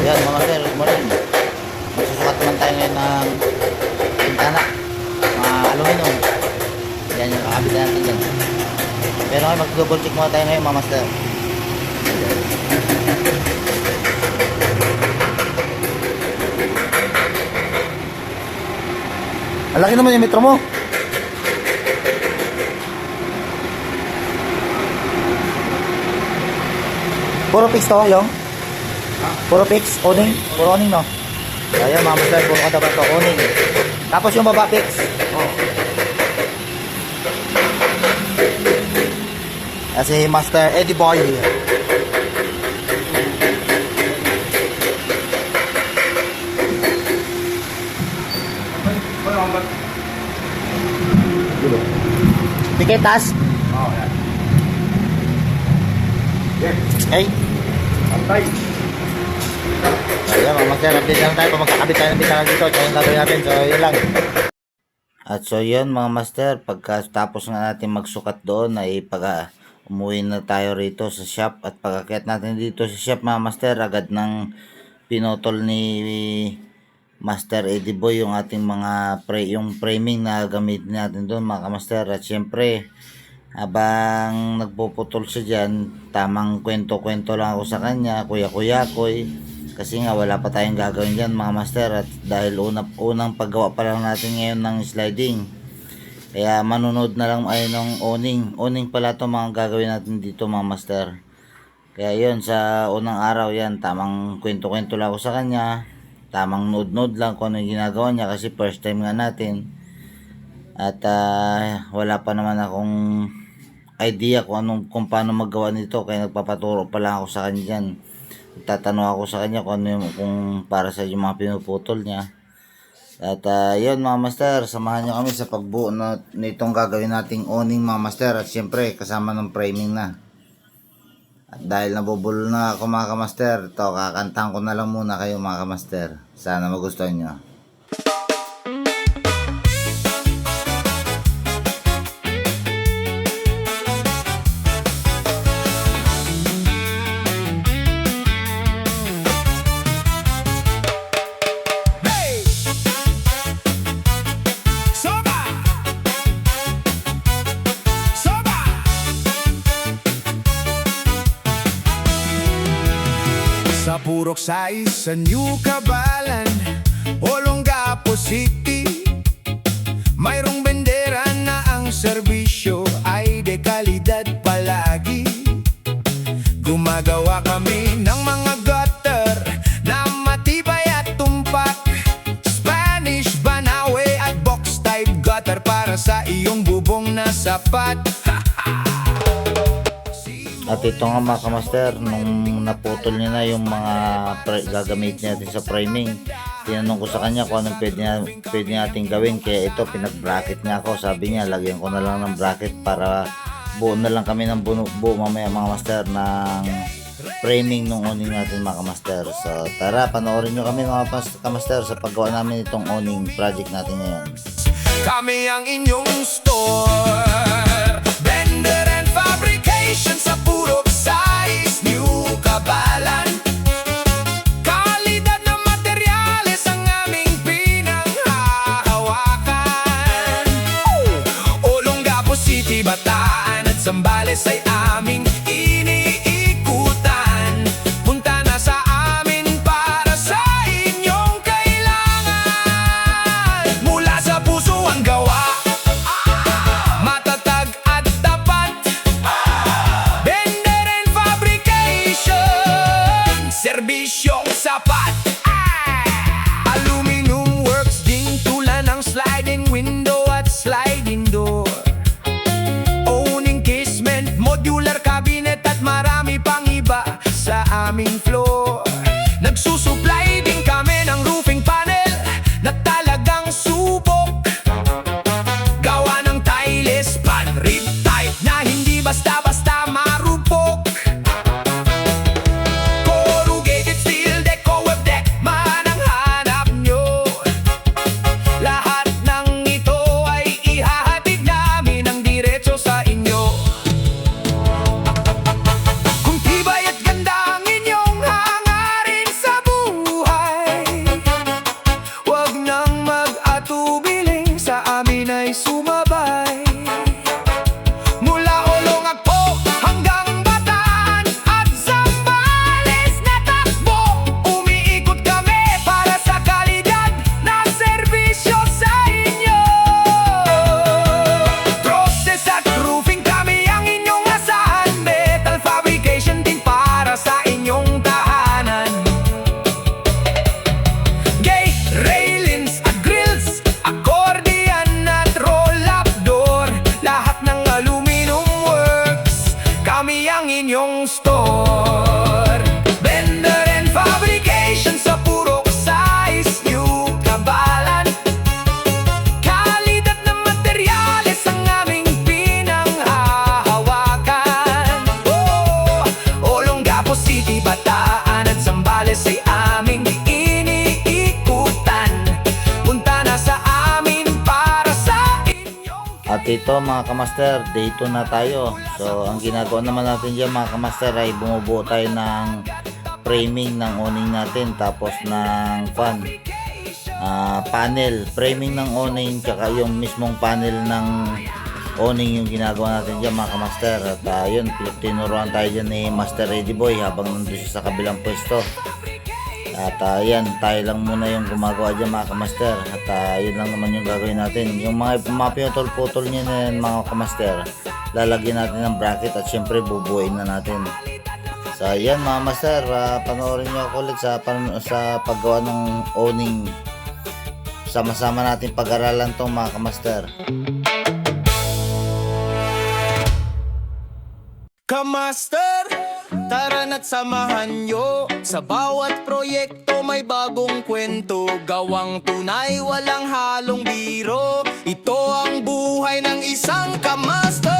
Yan mga master, good morning. Magsusukat naman tayo ngayon ng pintana, mga aluminum. Yan yung kakabit natin dyan. Pero ngayon mag-double check muna tayo ngayon mga master. Ang laki naman yung metro mo. Puro fix to yung? Puro fix, owning? Puro owning no? Ayan mga master, puro kada ba to, owning. Tapos yung baba fix. Kasi Master Eddie Boy. Piketas? Oh, yan. Yes. Okay. Antay. Ayan mga master, update lang tayo kung magkakabit tayo ng bitara dito. Ito yung gagawin natin, so yun lang. At so yun mga master, pagkatapos nga natin magsukat doon ay umuwi na tayo rito sa shop. At pagkakyat natin dito sa shop mga master, agad ng pinotol ni Master Eddie Boy yung ating mga yung framing na gamitin natin doon mga master. At syempre habang nagpuputol siya dyan, tamang kwento-kwento lang ako sa kanya, kuya-kuyakoy, kasi nga wala pa tayong gagawin dyan mga master. At dahil unang paggawa pa lang natin ngayon ng sliding, kaya manunod na lang ay ng owning pala to mga gagawin natin dito mga master. Kaya yun, sa unang araw yan, tamang kwento-kwento lang ako sa kanya, tamang nod-nod lang kung ano yung ginagawa niya, kasi first time nga natin. At wala pa naman akong idea kung paano magawa nito, kaya nagpapaturo pa lang ako sa kanya dyan. Tatanong ako sa kanya kung ano kung para sa yung mga pinuputol niya. At yun mga master, samahan nyo kami sa pagbuo nitong gagawin nating owning mga master. At syempre kasama ng framing na. At dahil nabubulo na ako mga kamaster, ito kakantahan ko na lang muna kayo mga kamaster. Sana magustuhan nyo. Sa Purok 6 sa New Cabalan, Olongapo City, mayroong bendera na ang serbisyo ay de kalidad palagi. Gumagawa kami ng mga gutter na matibay at tumpak, Spanish, Banawe at box type gutter para sa iyong bubong na sapat. At ito nga mga kamaster, nung naputol niya na yung mga gagamitin natin sa framing, tinanong ko sa kanya kung anong pwede natin gawin. Kaya ito, pinag-bracket niya ako. Sabi niya, lagyan ko na lang ng bracket para buo na lang kami ng buo mamaya mga master ng framing nung owning natin mga kamaster. So tara, panoorin nyo kami mga kamaster sa paggawa namin itong owning project natin ngayon. Kami ang inyong store, vendor and fabrication sa Purok 6, New Cabalan. Kalidad na materyales ang aming pinanghahawakan. Olongapo City, Bataan at Zambales ay aming iniikutan. Punta na sa amin para sa inyong kailangan. Mula sa puso ang gawa, matatag at tapat. Vendor and fabrication, serbisyong sapat. Aluminum works din tulad ng sliding window at sliding door, owning casement, modular cabinet at marami pang iba sa aming floor. Nagsusupply din kami ng roofing panel na talagang subok. Gawa ng tiles, pan-rib type na hindi basta-basta marupok. Corrugated steel, deco web deck man ang hanap nyo. Lahat ng ito ay ihahatid namin ng diretso sa inyo. Kung tibay at ganda ang inyong hangarin sa buhay, ito mga kamaster, day 2 na tayo. So ang ginagawa naman natin dyan mga kamaster ay bumubuo tayo ng framing ng awning natin, tapos ng panel, framing ng awning, tsaka yung mismong panel ng awning yung ginagawa natin dyan mga kamaster. At yun, tinuruan tayo dyan ni Master Ready Boy habang nandun siya sa kabilang pwesto. At yan, tayo lang muna yung gumagawa dyan mga kamaster. At yun lang naman yung gagawin natin. Yung mga pinutol-putol nyo na yan, mga kamaster, lalagyan natin ng bracket at syempre bubuuin na natin. So yan mga master, panoorin nyo ako ulit sa paggawa ng awning. Sama-sama natin pag-aralan to mga kamaster. Kamaster, tara na't samahan nyo. Sa bawat proyekto may bagong kwento. Gawang tunay, walang halong biro. Ito ang buhay ng isang kamaster.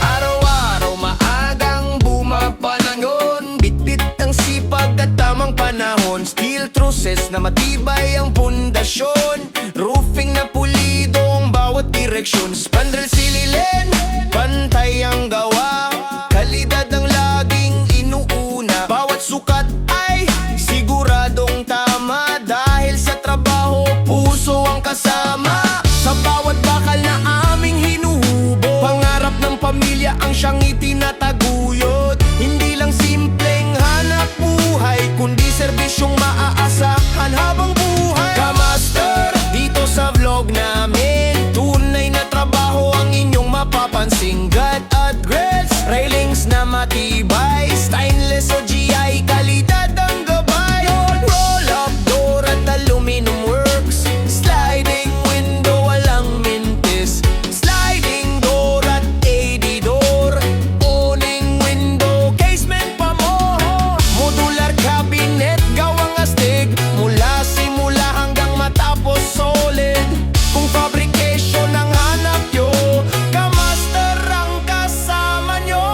Araw-araw maagang bumabangon, bitbit ang sipag at tamang panahon. Steel trusses na matibay ang pundasyon, roofing na pulido ang bawat direksyon. Spandrel sililin, pantay ang gawa, kalidad ang laging inuuna. Bawat sukat ay siguradong tama, dahil sa trabaho puso ang kasama. Sa bawat bakal na aming hinuhubog, pangarap ng pamilya ang siyang itinataguyod. Hindi lang simpleng hanap buhay, kundi serbisyong maaasahan habang buhay. Kamaster, dito sa vlog namin, tunay na trabaho ang inyong mapapansin. God at grace, railings na matibay, stainless o GI, kalidad ang gabay. Roll up door at aluminum works, sliding window walang mintis, sliding door at AD door, awning window, casement pa mo. Modular cabinet, gawang astig, mula simula hanggang matapos solid. Kung fabrication ang hanap nyo, kamaster ang kasama nyo.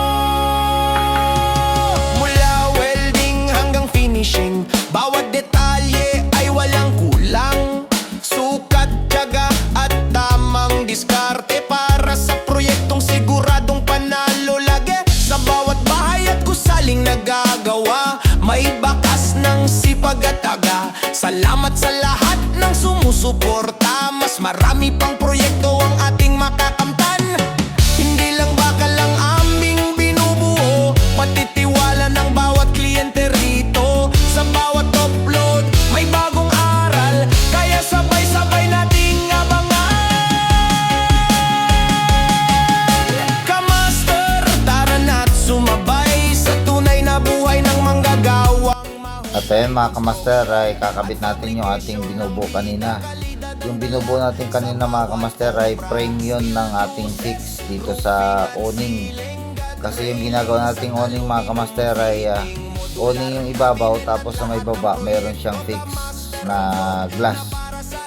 Mula welding hanggang finishing, bawat detalye ay walang kulang. Sukat, tiyaga at tamang diskarte para sa proyektong siguradong panalo lagi. Sa bawat bahay at gusaling nagagawa, may bakas ng sipag at taga. Salamat sa lahat ng sumusuporta, mas marami pang proyekto ang ating makakamtan. Hindi lang bakal ang aming binubuo, pati tiwala ng bawat kliyente rito. Sa bawat upload may bagong aral, kaya sabay-sabay nating abangan. Kamaster, tara na't sumabay sa tunay na buhay ng manggagawang At ayun mga kamaster, ay kakabit natin yung ating binubuo kanina. Yung binubuo natin kanina mga kamaster ay frame yun ng ating fix dito sa awning. Kasi yung ginagawa nating awning mga kamaster ay awning yung ibabaw, tapos sa may baba mayroon siyang fix na glass.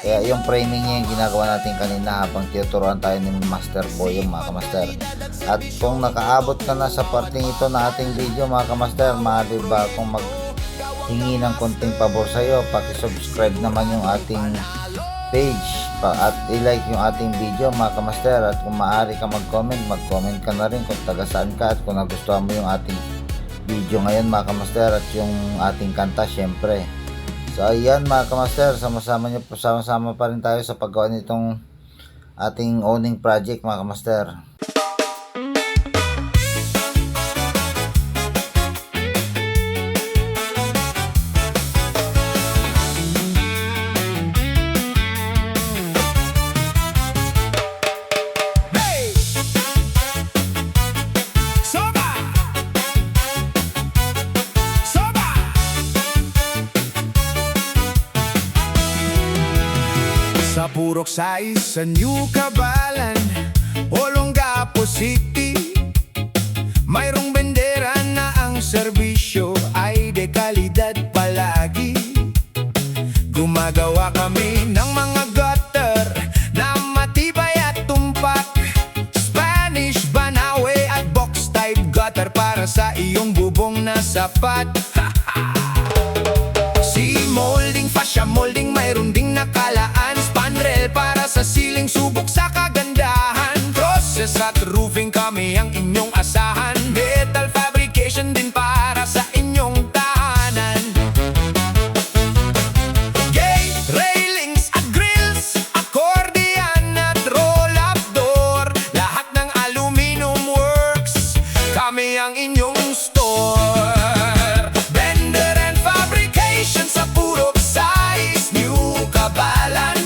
Kaya yung framing niya yung ginagawa natin kanina habang tinuturuan tayo ni Master Boy yung mga kamaster. At kung nakaabot ka na sa parting ito na ating video mga kamaster, maaari ba kung hingi ng konting pabor sa iyo, paki-subscribe naman yung ating page at i-like yung ating video mga kamaster. At kung maaari ka mag-comment ka na rin kung taga saan ka at kung nagustuhan mo yung ating video ngayon mga kamaster at yung ating kanta syempre. So ayan mga kamaster, sama-sama pa rin tayo sa paggawa nitong ating awning project mga kamaster. Sa Purok Size, sa New Cabalan, Olongapo City, mayroong bendera na ang serbisyo ay de kalidad palagi. Gumagawa kami ng mga gutter na matibay at tumpak, Spanish, Banawe at box type tapat. Si molding, fascia molding, mayroon ding nakalaan. Spandrel para sa siling, subok sa kagandahan. Process at roofing, kami ang inyong asahan. Metal fabrication din para sa inyong tahanan. Gate, railings at grills, accordion at roll-up door. Lahat ng aluminum works, kami ang inyong store. Bender and fabrication sa purok size, new kabalan.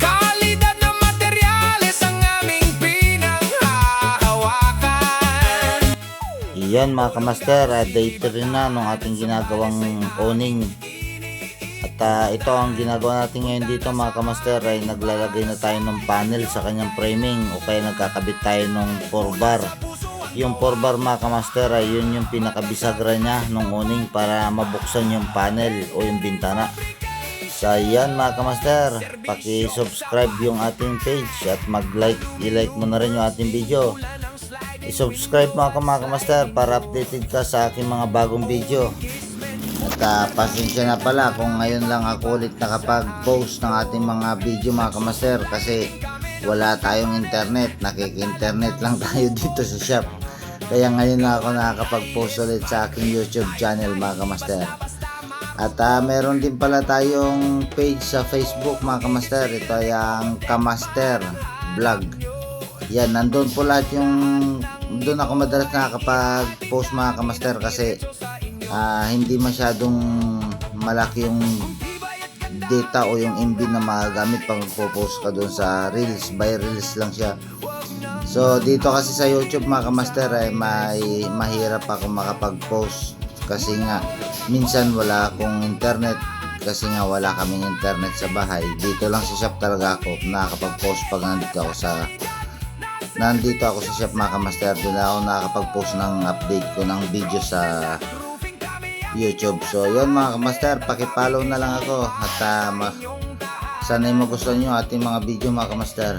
Kalidad na materyales ang aming pinanghahawakan. Iyan mga kamaster, date rin na nung ating ginagawang owning. At ito ang ginagawa natin ngayon dito mga kamaster, ay naglalagay na tayo ng panel sa kanyang framing o kaya nagkakabit tayo ng 4 bar. Yung 4 bar mga kamaster ay yun yung pinakabisagra niya nung owning para mabuksan yung panel o yung bintana. So yan mga kamaster, paki-subscribe yung ating page at mag-like, i-like mo na rin yung ating video. I-subscribe mga kamaster para updated ka sa aking mga bagong video. At pasensya na pala kung ngayon lang ako ulit nakapag-post ng ating mga video mga kamaster, kasi wala tayong internet, nakik-internet lang tayo dito sa shop. Kaya ngayon lang ako nakakapag-post ulit sa aking YouTube channel mga kamaster. At meron din pala tayong page sa Facebook mga kamaster. Ito ay ang Kamaster Vlog. Yan, nandun po lahat yung, doon ako madalas nakakapag-post mga kamaster, kasi hindi masyadong malaki yung data o yung MB na magagamit pang po-post ka doon sa Reels. By Reels lang siya. So dito kasi sa YouTube mga kamaster ay mahirap ako makapag-post, kasi nga minsan wala akong internet, kasi nga wala kaming internet sa bahay. Dito lang sa shop talaga ako nakakapag-post pag nandito ako sa shop mga kamaster. Doon ako nakakapag-post ng update ko ng video sa YouTube. So yun mga kamaster, pakipollow na lang ako at sana'y magustuhan nyo ating mga video mga kamaster.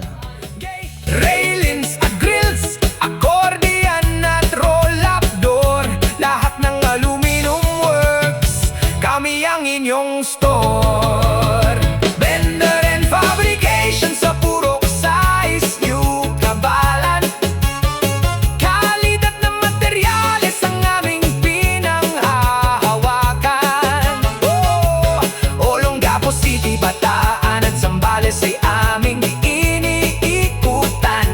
Railings at grills, accordion at roll-up door. Lahat ng aluminum works, kami ang inyong store. Bender and fabrication sa purok size, new kabalan. Kalidad na materyales ang aming pinanghahawakan. Olongapo City, Bataan at Zambales ay aming iniikutan.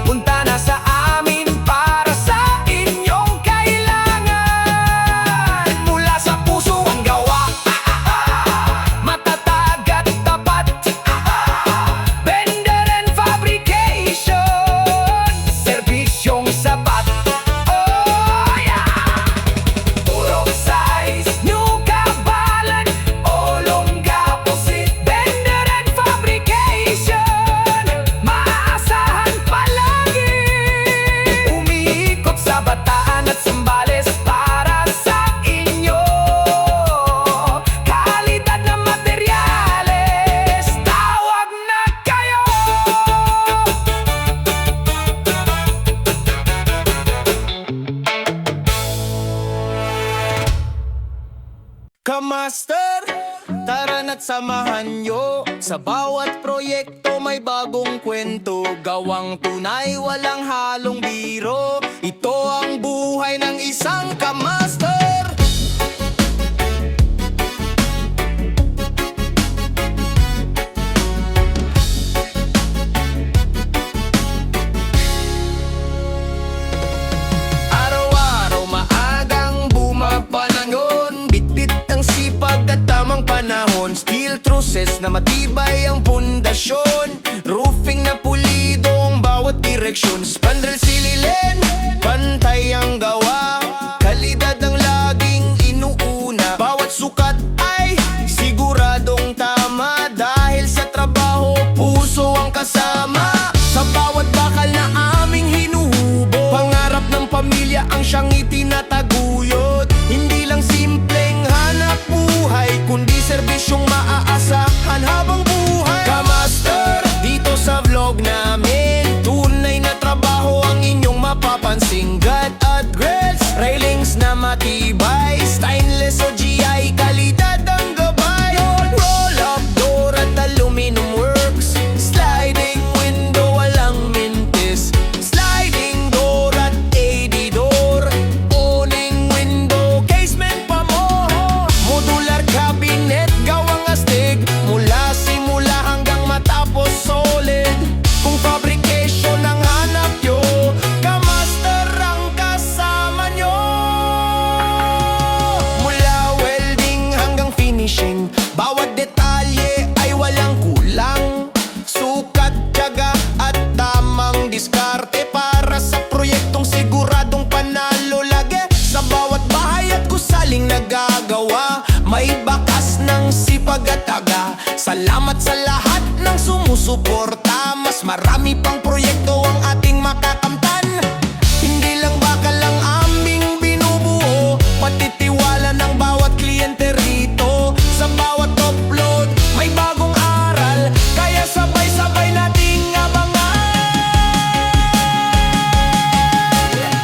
Punta na sa amin para sa inyong kailangan. Mula sa puso ang gawa, matatag at tapat. Bender and fabrication, serbisyong sapat. Oh yeah! Purok size, new kabalan, Olongapo City. Bender and fabrication, maaasahan palagi. Umiikot sa Bataan at Zambales para sa inyo. Kalidad na materyales, tawag na kayo. Kamaster, tara na't samahan nyo. Sa bawat proyekto may bagong kwento. Gawang tunay, walang halong biro. Ito ang buhay ng isang kamaster. Araw-araw maagang bumabangon, bitbit ang sipag at tamang panahon. Steel trusses na matibay ang pundasyon, roofing na pulido ang bawat direksyon. Spandrel sililin, pantay ang gawa, kalidad ang laging inuuna. Bawat sukat ay siguradong tama, dahil sa trabaho puso ang kasama. Sa bawat bakal na aming hinuhubog, pangarap ng pamilya ang siyang itinataguyod. Hindi lang simpleng hanap buhay, kundi serbisyong maaasahan habang buhay. Kamaster, dito sa vlog namin, tunay na trabaho ang inyong mapapagod. pansing God at grace. Railings na matibay, stainless o GI, kalidad ang gabay. Roll up door at aluminum works, sliding window walang mintis, sliding door at 80 door, owning window casement pa mo. Modular cabinet gawang astig, mula simula hanggang matapos solid. Kung fabrication ang hanap nyo, Kamaster ang kasama nyo. Mula welding hanggang finishing, bawat detalye ay walang kulang. Sukat, tiyaga at tamang diskarte para sa proyektong siguradong panalo lagi. Sa bawat bahay at gusaling nagagawa, may bakas ng sipag at taga. Salamat sa lahat ng sumusuporta, mas marami pang proyekto ang ating makakamtan. Hindi lang bakal ang aming binubuo, pati tiwala ng bawat kliyente rito. Sa bawat upload, may bagong aral, kaya sabay-sabay nating abangan.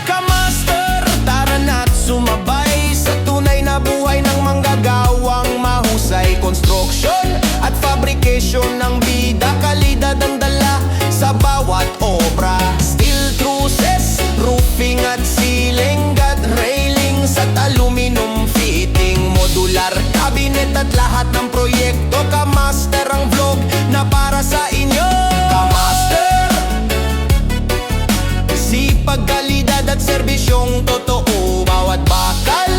Kamaster, tara na't sumabay sa tunay na buhay ng manggagawang mahusay. Construction at fabrication ng bida, kalidad ang dala sa bawat obra. Steel trusses, roofing at ceiling, God railings at aluminum fitting, modular cabinet at lahat ng proyekto. Kamaster ang vlog na para sa inyo. Kamaster, sipag, kalidad at serbisyong totoo. Bawat bakal,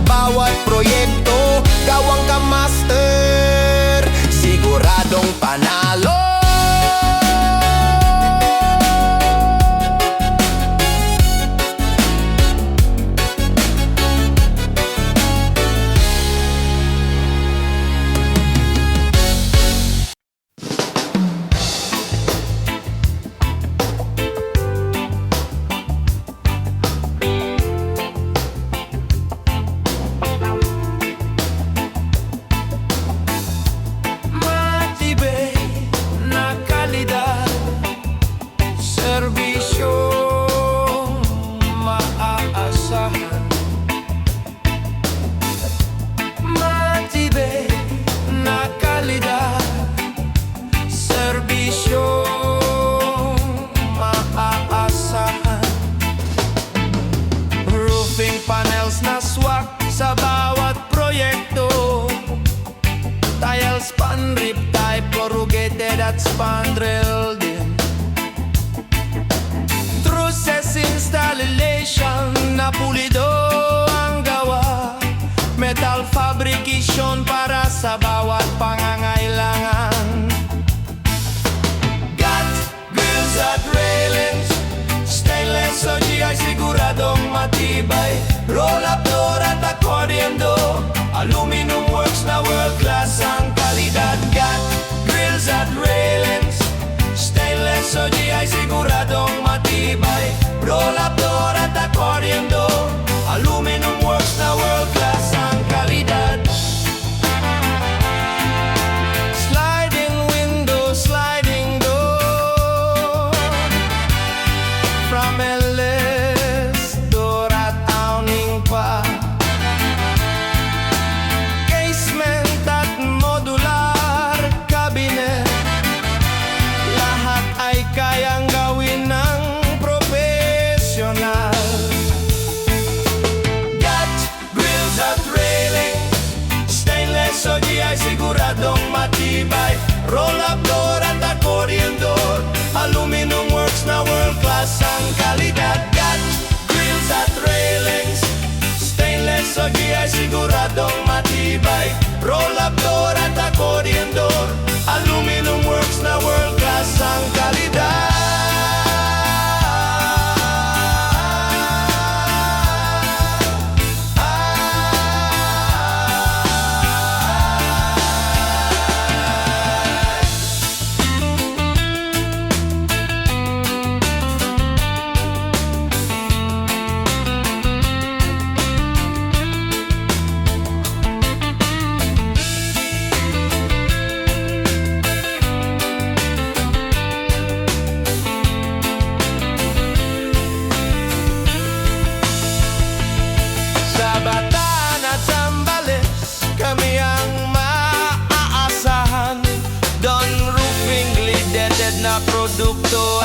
bawat proyekto, gawang Kamaster, siguradong panalo. Matibay na kalidad, serbisyong maaasahan. Matibay na kalidad, serbisyong maaasahan. Roofing panels na swak sa bawat proyekto, tile span rip type, corrugated at spandrel din. Trusses installation na pulido ang gawa, metal fabrication para sa bawat pangangailangan. Got grills at railings, stainless o GI, siguradong matibay. Roll up door at accordion door, aluminum works na world class ang kalidad. Got grills at railings, stainless o GI, siguradong matibay. Roll up door at accordion door, aluminum works na world class ang kalidad. Sliding window, sliding door, from LS door at awning pa. Casement at modular cabinet, lahat ay kayang gawin ng profesional. Got grills at railing, stainless o GI, siguradong matibay. Roll up door at accordion door, aluminum works na world class ang kalidad. Got grills at railings, stainless o GI, siguradong matibay. Roll up door at accordion door, aluminum works na world class ang kalidad.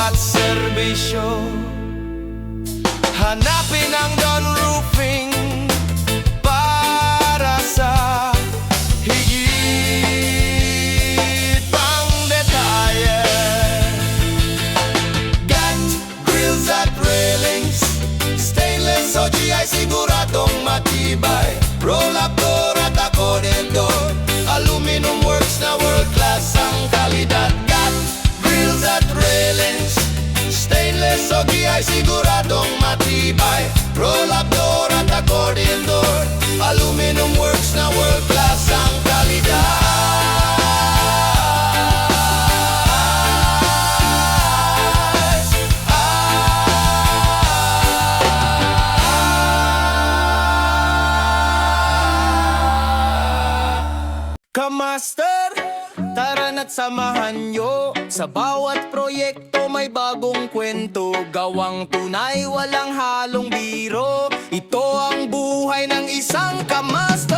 at serbisyo. Hanapin ang Don Roofing para sa higit pang detalye. Got grills at railings, stainless o GI siguradong matibay. Roll up door at accordion door, aluminum works na world class ang kalidad. Got grills at railings, stainless o GI siguradong matibay. Roll up door at accordion door, aluminum works na world class ang Kamaster, tara na't samahan nyo. Sa bawat proyekto may bagong kwento. Gawang tunay, walang halong biro. Ito ang buhay ng isang kamaster.